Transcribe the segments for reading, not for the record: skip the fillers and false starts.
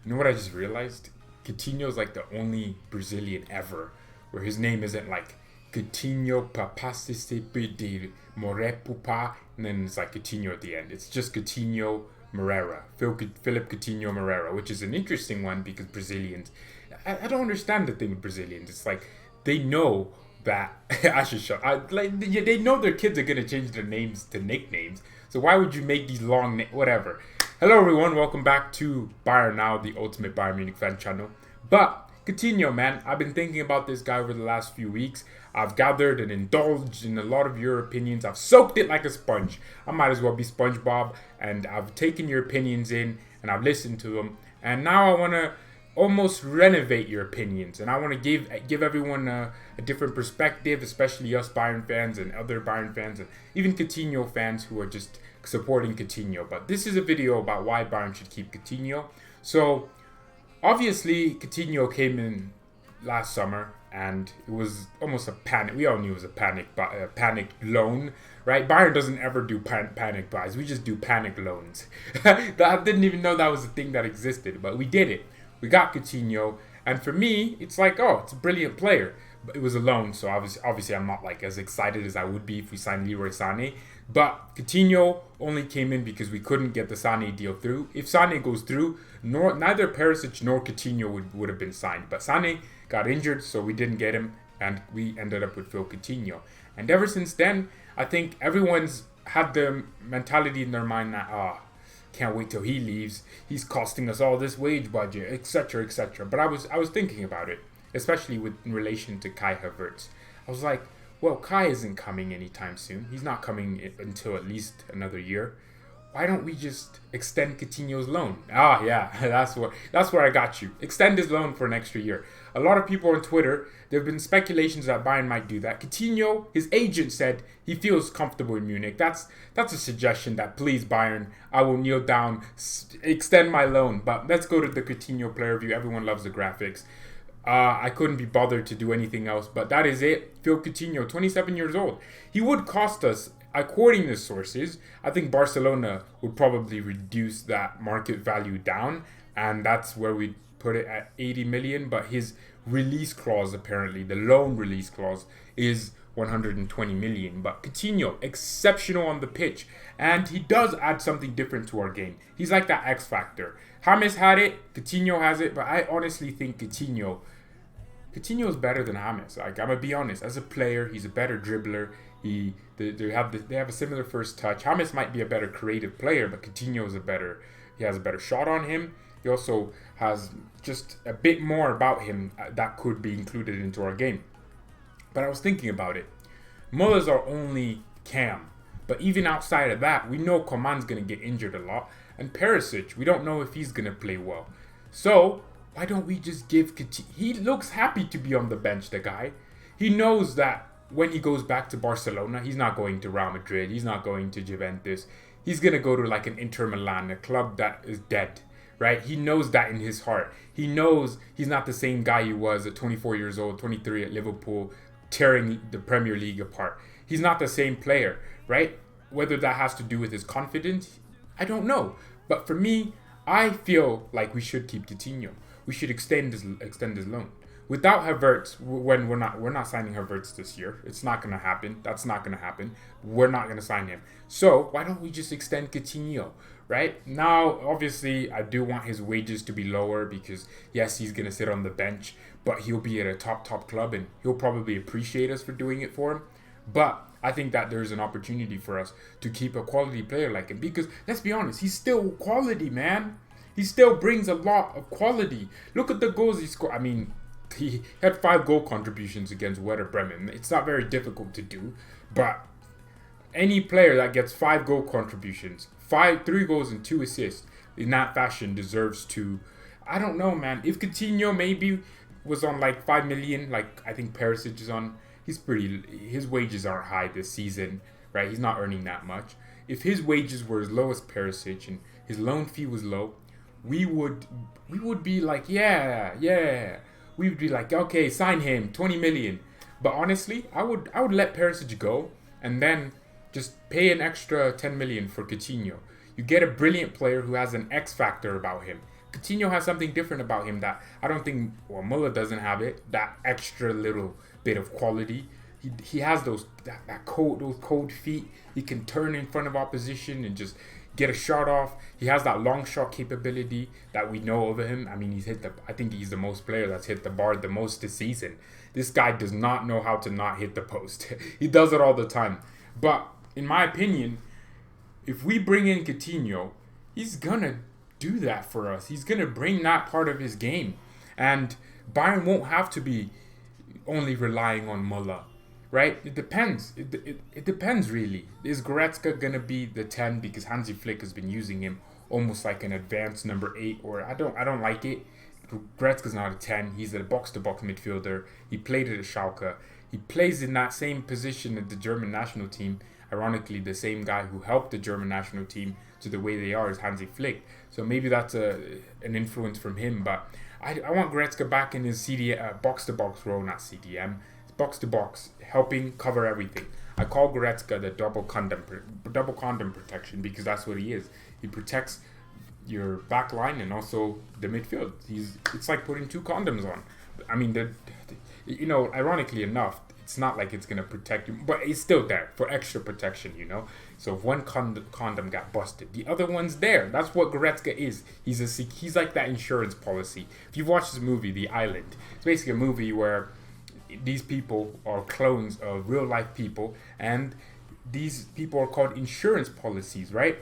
You know what I just realized? Coutinho's like the only Brazilian ever where his name isn't like Coutinho Papacicipe de Morepupa and then it's like Coutinho at the end. It's just Coutinho Moreira, Philip Coutinho Moreira, which is an interesting one because Brazilians, I don't understand the thing with Brazilians. It's like they know that I should shut. They know their kids are gonna change their names to nicknames. So why would you make these long whatever? Hello everyone, welcome back to BayernNow, the ultimate Bayern Munich fan channel. But Coutinho, man, I've been thinking about this guy over the last few weeks. I've gathered and indulged in a lot of your opinions. I've soaked it like a sponge. I might as well be SpongeBob, and I've taken your opinions in and I've listened to them. And now I want to almost renovate your opinions, and I want to give everyone a different perspective, especially us Bayern fans and other Bayern fans and even Coutinho fans who are just supporting Coutinho. But this is a video about why Bayern should keep Coutinho. So obviously Coutinho came in last summer and it was almost a panic. We all knew it was a panic loan, right? Bayern doesn't ever do panic buys. We just do panic loans. I didn't even know that was a thing that existed, but we did it. We got Coutinho, and for me, it's like, oh, it's a brilliant player. But it was a loan, so obviously I'm not like as excited as I would be if we signed Leroy Sané. But Coutinho only came in because we couldn't get the Sané deal through. If Sané goes through, neither Perisic nor Coutinho would have been signed. But Sané got injured, so we didn't get him, and we ended up with Phil Coutinho. And ever since then, I think everyone's had the mentality in their mind that, can't wait till he leaves. He's costing us all this wage budget, etc., etc. But I was thinking about it, especially in relation to Kai Havertz. I was like, well, Kai isn't coming anytime soon. He's not coming until at least another year. Why don't we just extend Coutinho's loan? Yeah, that's where I got you. Extend his loan for an extra year. A lot of people on Twitter, there have been speculations that Bayern might do that. Coutinho, his agent said he feels comfortable in Munich. That's a suggestion that, please Bayern, I will kneel down, extend my loan. But let's go to the Coutinho player review. Everyone loves the graphics. I couldn't be bothered to do anything else, but that is it. Phil Coutinho, 27 years old. He would cost us, according to sources, I think Barcelona would probably reduce that market value down, and that's where we put it at 80 million. But his release clause, apparently, the loan release clause, is 120 million. But Coutinho, exceptional on the pitch, and he does add something different to our game. He's like that X factor. James had it, Coutinho has it, but I honestly think Coutinho is better than James. Like, I'm gonna be honest, as a player, he's a better dribbler. They have a similar first touch. James might be a better creative player, but Coutinho is he has a better shot on him. He also has just a bit more about him that could be included into our game. But I was thinking about it. Muller's our only cam. But even outside of that, we know Coman's going to get injured a lot. And Perisic, we don't know if he's going to play well. So, why don't we just give Coutinho... He looks happy to be on the bench, the guy. He knows that when he goes back to Barcelona, he's not going to Real Madrid. He's not going to Juventus. He's going to go to like an Inter Milan, a club that is dead. Right? He knows that in his heart. He knows he's not the same guy he was at 24 years old, 23 at Liverpool, tearing the Premier League apart. He's not the same player, right? Whether that has to do with his confidence, I don't know. But for me, I feel like we should keep Coutinho. We should extend his loan. Without Havertz, when we're not signing Havertz this year, it's not going to happen. That's not going to happen. We're not going to sign him. So why don't we just extend Coutinho, right? Now, obviously, I do want his wages to be lower because, yes, he's going to sit on the bench, but he'll be at a top club and he'll probably appreciate us for doing it for him. But I think that there's an opportunity for us to keep a quality player like him because, let's be honest, he's still quality, man. He still brings a lot of quality. Look at the goals he scored. I mean, he had 5 goal contributions against Werder Bremen. It's not very difficult to do, but any player that gets 5 goal contributions, 3 goals and 2 assists in that fashion deserves to, I don't know, man. If Coutinho maybe was on like 5 million, like I think Perisic is on, his wages aren't high this season, right? He's not earning that much. If his wages were as low as Perisic and his loan fee was low, we would be like, yeah. We would be like, okay, sign him, 20 million. But honestly, I would let Perisic go and then just pay an extra 10 million for Coutinho. You get a brilliant player who has an X factor about him. Coutinho has something different about him that I don't think, well, Muller doesn't have it. That extra little bit of quality. He has those cold feet. He can turn in front of opposition and just get a shot off. He has that long shot capability that we know of him. I mean, I think he's the most player that's hit the bar the most this season. This guy does not know how to not hit the post. He does it all the time. But in my opinion, if we bring in Coutinho, he's gonna do that for us. He's gonna bring that part of his game, and Bayern won't have to be only relying on Muller. Right? It depends. It depends, really. Is Goretzka going to be the 10 because Hansi Flick has been using him almost like an advanced number 8? Or I don't like it. Goretzka's not a 10. He's a box-to-box midfielder. He played at Schalke. He plays in that same position at the German national team. Ironically, the same guy who helped the German national team to the way they are is Hansi Flick. So maybe that's an influence from him. But I want Goretzka back in his box-to-box role, not CDM. Box to box, helping cover everything. I call Goretzka the double condom protection because that's what he is. He protects your back line and also the midfield. It's like putting 2 condoms on. I mean, ironically enough, it's not like it's gonna protect you, but it's still there for extra protection. So if one condom got busted, the other one's there. That's what Goretzka is. He's like that insurance policy. If you've watched this movie, The Island, it's basically a movie where these people are clones of real life people, and these people are called insurance policies, right?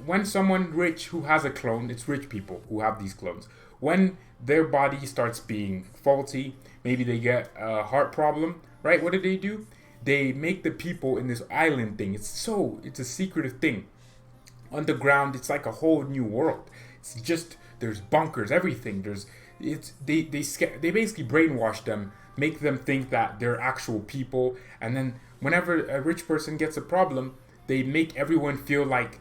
When someone rich who has a clone, it's rich people who have these clones. When their body starts being faulty, maybe they get a heart problem, right? What do? They make the people in this island thing. It's a secretive thing. Underground, it's like a whole new world. It's just, there's bunkers, everything. They basically brainwash them, make them think that they're actual people, and then whenever a rich person gets a problem, they make everyone feel like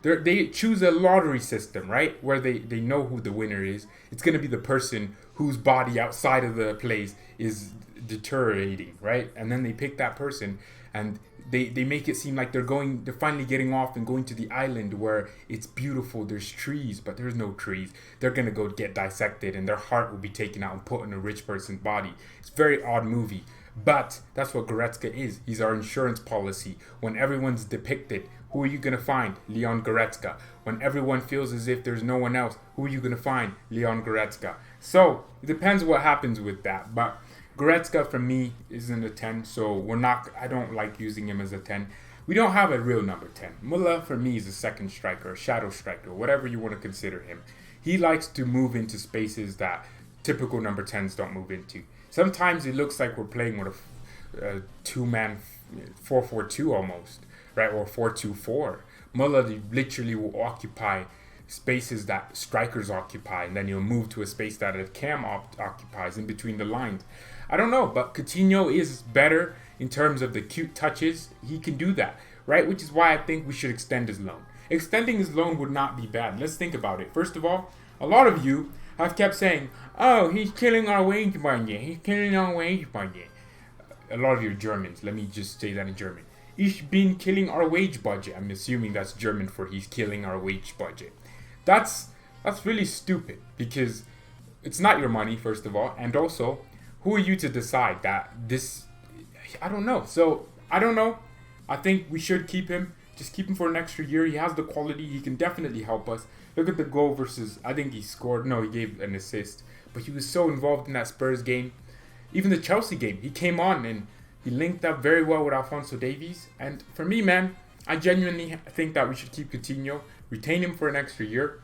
they choose a lottery system, right? Where they know who the winner is. It's going to be the person whose body outside of the place is deteriorating, right? And then they pick that person, and they make it seem like they're finally getting off and going to the island where it's beautiful, there's trees, but there's no trees. They're gonna go get dissected and their heart will be taken out and put in a rich person's body. It's a very odd movie, but that's what Goretzka is. He's our insurance policy. When everyone's depicted, who are you gonna find? Leon Goretzka. When everyone feels as if there's no one else, who are you gonna find? Leon Goretzka. So it depends what happens with that, but Goretzka for me isn't a 10, so I don't like using him as a 10. We don't have a real number 10. Muller for me is a second striker, a shadow striker, whatever you want to consider him. He likes to move into spaces that typical number 10s don't move into. Sometimes it looks like we're playing with a two-man 4-4-2 almost, right, or 4-2-4. Muller literally will occupy spaces that strikers occupy, and then he'll move to a space that a cam occupies in between the lines. I don't know, but Coutinho is better in terms of the cute touches. He can do that, right? Which is why I think we should extend his loan. Extending his loan would not be bad. Let's think about it. First of all, a lot of you have kept saying, oh, he's killing our wage budget. He's killing our wage budget. A lot of you are Germans. Let me just say that in German. Ich bin killing our wage budget. I'm assuming that's German for he's killing our wage budget. That's really stupid because it's not your money, first of all, and also, who are you to decide that this? I don't know. So I don't know. I think we should keep him. Just keep him for an extra year. He has the quality. He can definitely help us. Look at the goal versus. I think he scored. No, he gave an assist. But he was so involved in that Spurs game. Even the Chelsea game, he came on and he linked up very well with Alphonso Davies. And for me, man, I genuinely think that we should keep Coutinho, retain him for an extra year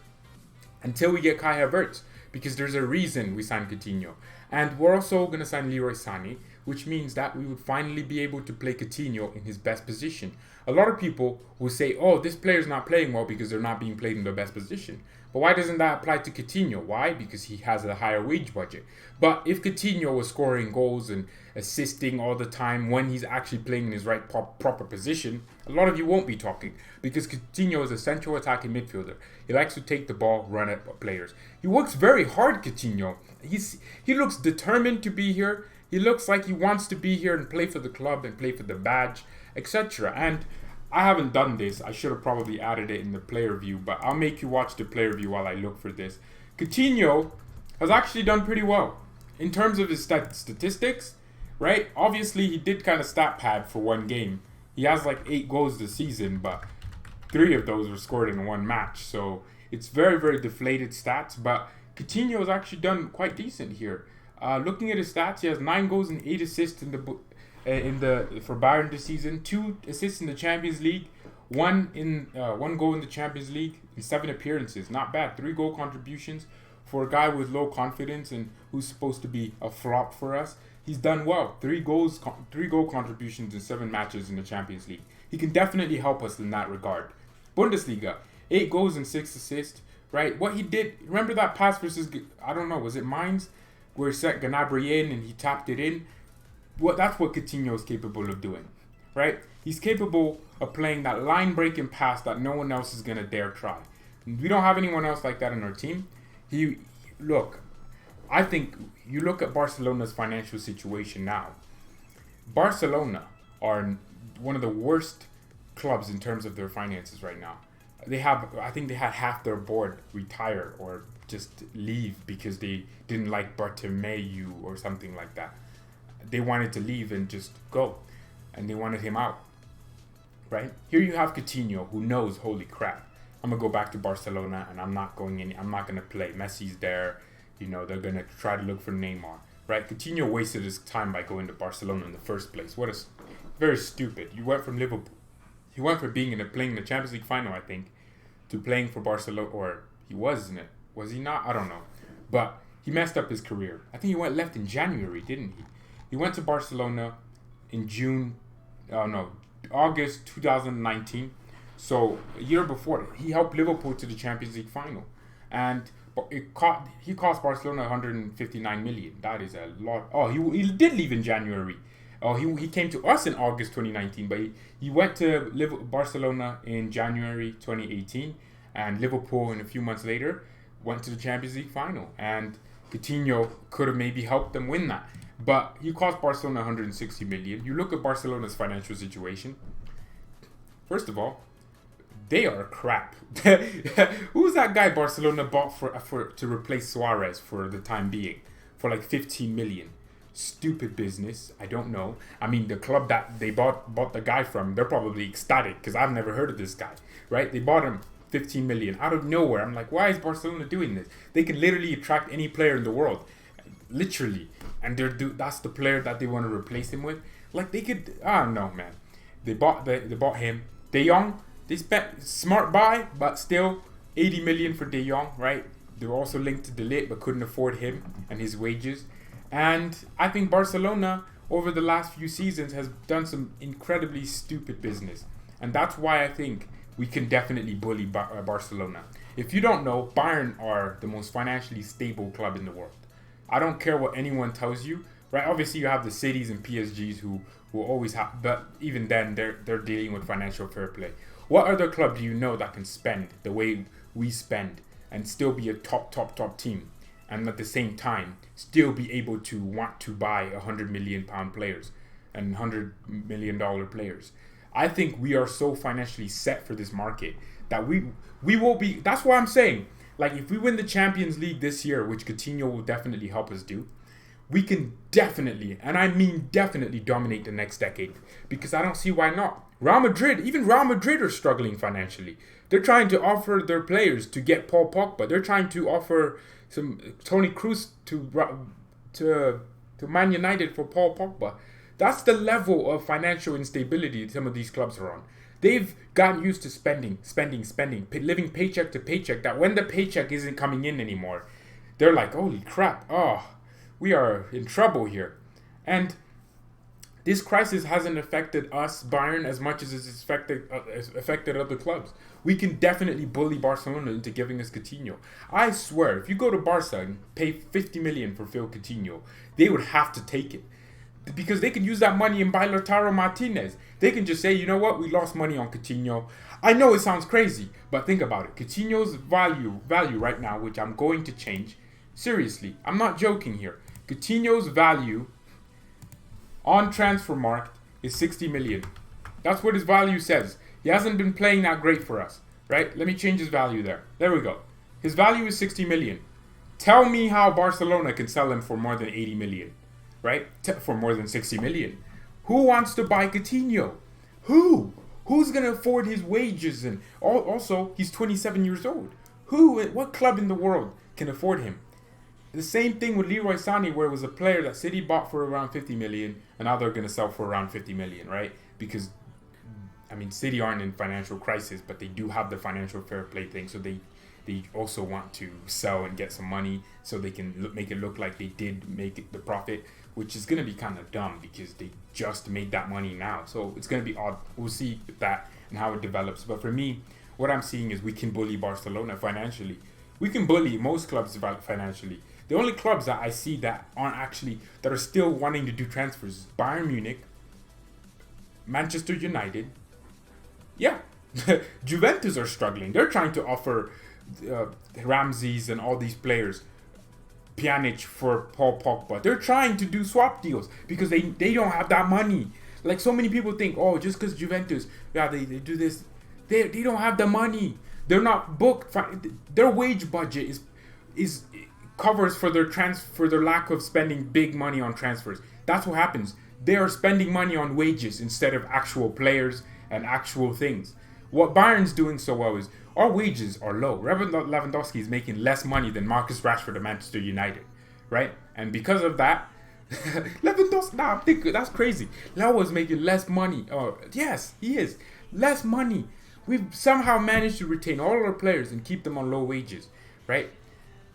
until we get Kai Havertz, because there's a reason we signed Coutinho. And we're also going to sign Leroy Sané, which means that we would finally be able to play Coutinho in his best position. A lot of people will say, oh, this player's not playing well because they're not being played in their best position. But why doesn't that apply to Coutinho? Why? Because he has a higher wage budget. But if Coutinho was scoring goals and assisting all the time when he's actually playing in his right proper position, a lot of you won't be talking, because Coutinho is a central attacking midfielder. He likes to take the ball, run at players. He works very hard, Coutinho. He looks determined to be here. He looks like he wants to be here and play for the club and play for the badge, etc. And I haven't done this. I should have probably added it in the player view, but I'll make you watch the player view while I look for this. Coutinho has actually done pretty well in terms of his statistics, right? Obviously, he did kind of stat pad for one game. He has like 8 goals this season, but 3 of those were scored in one match. So it's very, very deflated stats, but Coutinho has actually done quite decent here. Looking at his stats, he has 9 goals and 8 assists for Bayern this season. 2 assists in the Champions League, one goal in the Champions League in 7 appearances. Not bad. 3 goal contributions for a guy with low confidence and who's supposed to be a flop for us. He's done well. 3 goal contributions in 7 matches in the Champions League. He can definitely help us in that regard. Bundesliga, 8 goals and 6 assists. Right, what he did. Remember that pass versus, I don't know, was it Mainz, where he set Gnabry in and he tapped it in? That's what Coutinho is capable of doing, right? He's capable of playing that line-breaking pass that no one else is gonna dare try. We don't have anyone else like that in our team. I think you look at Barcelona's financial situation now. Barcelona are one of the worst clubs in terms of their finances right now. I think they had half their board retire or just leave because they didn't like Bartomeu or something like that. They wanted to leave and just go, and they wanted him out. Right? Here you have Coutinho, who knows, holy crap, I'm gonna go back to Barcelona and I'm not gonna play. Messi's there, they're gonna try to look for Neymar. Right? Coutinho wasted his time by going to Barcelona in the first place. Very stupid. You went from Liverpool. He went from playing in the Champions League final, I think, to playing for Barcelona, or he was in it. Was he not? I don't know. But he messed up his career. I think he left in January, didn't he? He went to Barcelona in August 2019. So a year before, he helped Liverpool to the Champions League final. And he cost Barcelona 159 million. That is a lot. Oh, he did leave in January. Oh, he came to us in August 2019, but he went to Barcelona in January 2018, and Liverpool, in a few months later, went to the Champions League final. And Coutinho could have maybe helped them win that. But he cost Barcelona 160 million. You look at Barcelona's financial situation. First of all, they are crap. Who's that guy Barcelona bought to replace Suarez for the time being? For like 15 million. Stupid business. I don't know. I mean, the club that they bought the guy from, they're probably ecstatic because I've never heard of this guy, right? They bought him 15 million out of nowhere. I'm like, why is Barcelona doing this? They can literally attract any player in the world, literally, and that's the player that they want to replace him with. Like, they could, I don't know, man. They bought him. De Jong, they spent smart buy, but still 80 million for De Jong, right? They were also linked to De Ligt, but couldn't afford him and his wages. And I think Barcelona, over the last few seasons, has done some incredibly stupid business. And that's why I think we can definitely bully Barcelona. If you don't know, Bayern are the most financially stable club in the world. I don't care what anyone tells you, right? Obviously, you have the cities and PSGs who will always have, but even then, they're dealing with financial fair play. What other club do you know that can spend the way we spend and still be a top team? And at the same time, still be able to want to buy £100 million players and $100 million players. I think we are so financially set for this market that we will be. That's why I'm saying, like, if we win the Champions League this year, which Coutinho will definitely help us do, we can definitely, and I mean definitely, dominate the next decade. Because I don't see why not. Even Real Madrid are struggling financially. They're trying to offer their players to get Paul Pogba. They're trying to offer some Toni Kroos to Man United for Paul Pogba. That's the level of financial instability some of these clubs are on. They've gotten used to spending, living paycheck to paycheck, that when the paycheck isn't coming in anymore, they're like, holy crap, we are in trouble here. And this crisis hasn't affected us, Bayern, as much as it's affected other clubs. We can definitely bully Barcelona into giving us Coutinho. I swear, if you go to Barca and pay 50 million for Phil Coutinho, they would have to take it. Because they can use that money and buy Lautaro Martinez. They can just say, you know what, we lost money on Coutinho. I know it sounds crazy, but think about it. Coutinho's value right now, which I'm going to change. Seriously, I'm not joking here. Coutinho's value on Transfermarkt is 60 million. That's what his value says. He hasn't been playing that great for us, right? Let me change his value there. There we go. His value is 60 million. Tell me how Barcelona can sell him for more than 80 million, right? For more than 60 million. Who wants to buy Coutinho? Who? Who's going to afford his wages? And also, he's 27 years old. What club in the world can afford him? The same thing with Leroy Sané, where it was a player that City bought for around 50 million, and now they're going to sell for around 50 million, right? Because, I mean, City aren't in financial crisis, but they do have the financial fair play thing, so they also want to sell and get some money so they can make it look like they did make the profit, which is going to be kind of dumb because they just made that money now. So it's going to be odd. We'll see that and how it develops. But for me, what I'm seeing is we can bully Barcelona financially. We can bully most clubs financially. The only clubs that I see that are still wanting to do transfers is Bayern Munich, Manchester United. Yeah, Juventus are struggling. They're trying to offer Ramses and all these players, Pjanic for Paul Pogba. They're trying to do swap deals because they don't have that money. Like so many people think, oh, just because Juventus, they do this, they don't have the money. They're not booked. Their wage budget is covers for their lack of spending big money on transfers. That's what happens. They are spending money on wages instead of actual players and actual things. What Bayern's doing so well is our wages are low. Lewandowski is making less money than Marcus Rashford at Manchester United, right? And because of that, Lewandowski, that's crazy. Lewa is making less money. Oh, yes, he is. Less money. We've somehow managed to retain all our players and keep them on low wages, right?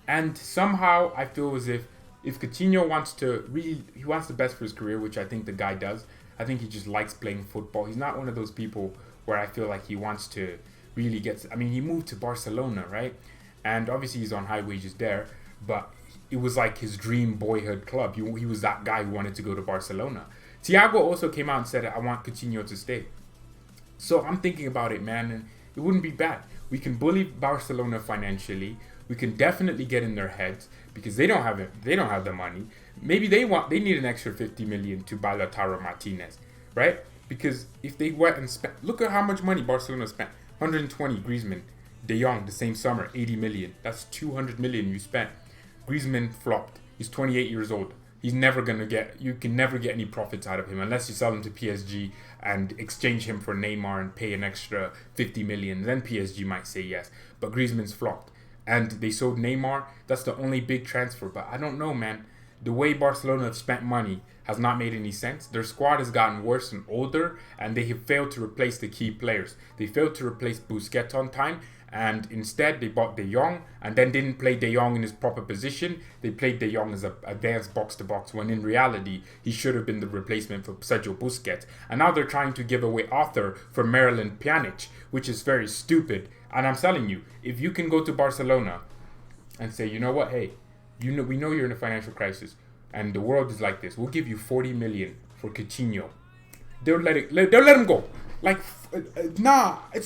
And somehow I feel as if Coutinho wants the best for his career, which I think the guy does. I think he just likes playing football. He's not one of those people where I feel like he wants to really get... I mean, he moved to Barcelona, right? And obviously he's on high wages there, but it was like his dream boyhood club. He was that guy who wanted to go to Barcelona. Thiago also came out and said, I want Coutinho to stay. So I'm thinking about it, man, and it wouldn't be bad. We can bully Barcelona financially. We can definitely get in their heads because they don't have it. They don't have the money. Maybe they need an extra 50 million to buy Lautaro Martinez, right? Because if they went and spent, look at how much money Barcelona spent. 120 Griezmann, De Jong the same summer, 80 million. That's 200 million you spent. Griezmann flopped. He's 28 years old. You can never get any profits out of him unless you sell him to PSG and exchange him for Neymar and pay an extra 50 million. Then PSG might say yes. But Griezmann's flopped. And they sold Neymar. That's the only big transfer. But I don't know, man. The way Barcelona have spent money has not made any sense. Their squad has gotten worse and older, and they have failed to replace the key players. They failed to replace Busquets on time, and instead they bought De Jong and then didn't play De Jong in his proper position. They played De Jong as an advanced box-to-box when in reality he should have been the replacement for Sergio Busquets. And now they're trying to give away Arthur for Marouane Pjanic, which is very stupid. And I'm telling you, if you can go to Barcelona and say, you know what, hey, we know you're in a financial crisis and the world is like this. We'll give you 40 million for Coutinho. They'll let him go. Like, it's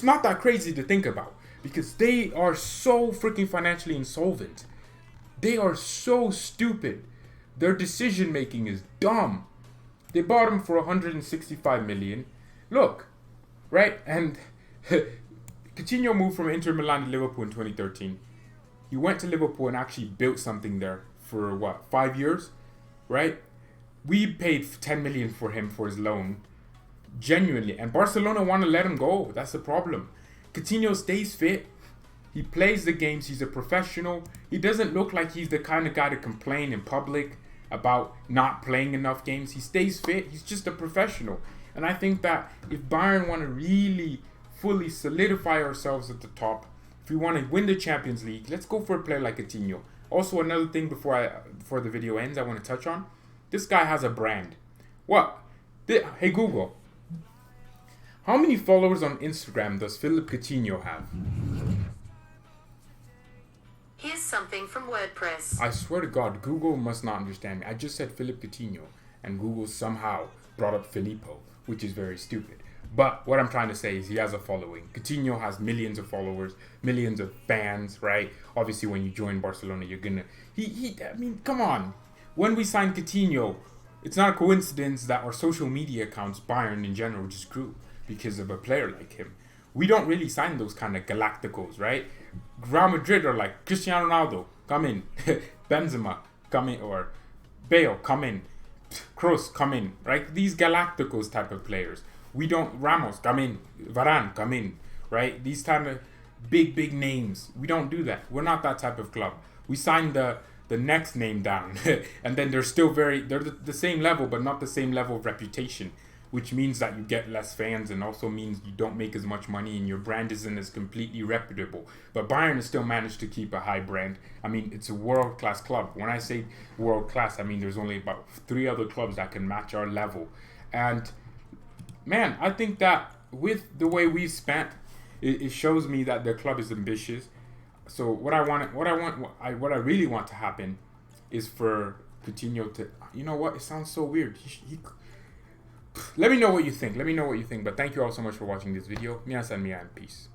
not that crazy to think about because they are so freaking financially insolvent. They are so stupid. Their decision making is dumb. They bought him for 165 million. Look, right? And Coutinho moved from Inter Milan to Liverpool in 2013. He went to Liverpool and actually built something there for 5 years, right? We paid 10 million for him for his loan, genuinely, and Barcelona want to let him go. That's the problem. Coutinho stays fit. He plays the games. He's a professional. He doesn't look like he's the kind of guy to complain in public about not playing enough games. He stays fit. He's just a professional. And I think that if Bayern want to really fully solidify ourselves at the top, if we want to win the Champions League, let's go for a player like Coutinho. Also, another thing before the video ends, I want to touch on. This guy has a brand. What? Hey Google, how many followers on Instagram does Philippe Coutinho have? Here's something from WordPress. I swear to God, Google must not understand me. I just said Philippe Coutinho, and Google somehow brought up Filippo, which is very stupid. But what I'm trying to say is he has a following. Coutinho has millions of followers, millions of fans, right? Obviously, when you join Barcelona, you're gonna... I mean, come on. When we signed Coutinho, it's not a coincidence that our social media accounts, Bayern in general, just grew because of a player like him. We don't really sign those kind of Galacticos, right? Real Madrid are like, Cristiano Ronaldo, come in. Benzema, come in. Or Bale, come in. Kroos, come in. Right? These Galacticos type of players. We don't, Ramos, come in. Varane, come in. Right? These type of big names. We don't do that. We're not that type of club. We sign the next name down. And then they're still they're the same level, but not the same level of reputation. Which means that you get less fans and also means you don't make as much money and your brand isn't as completely reputable. But Bayern has still managed to keep a high brand. I mean, it's a world-class club. When I say world-class, I mean there's only about 3 other clubs that can match our level. And, man, I think that with the way we've spent, it shows me that the club is ambitious. So what I really want to happen is for Coutinho to, you know what? It sounds so weird. Let me know what you think. But thank you all so much for watching this video. Minasan miya and peace.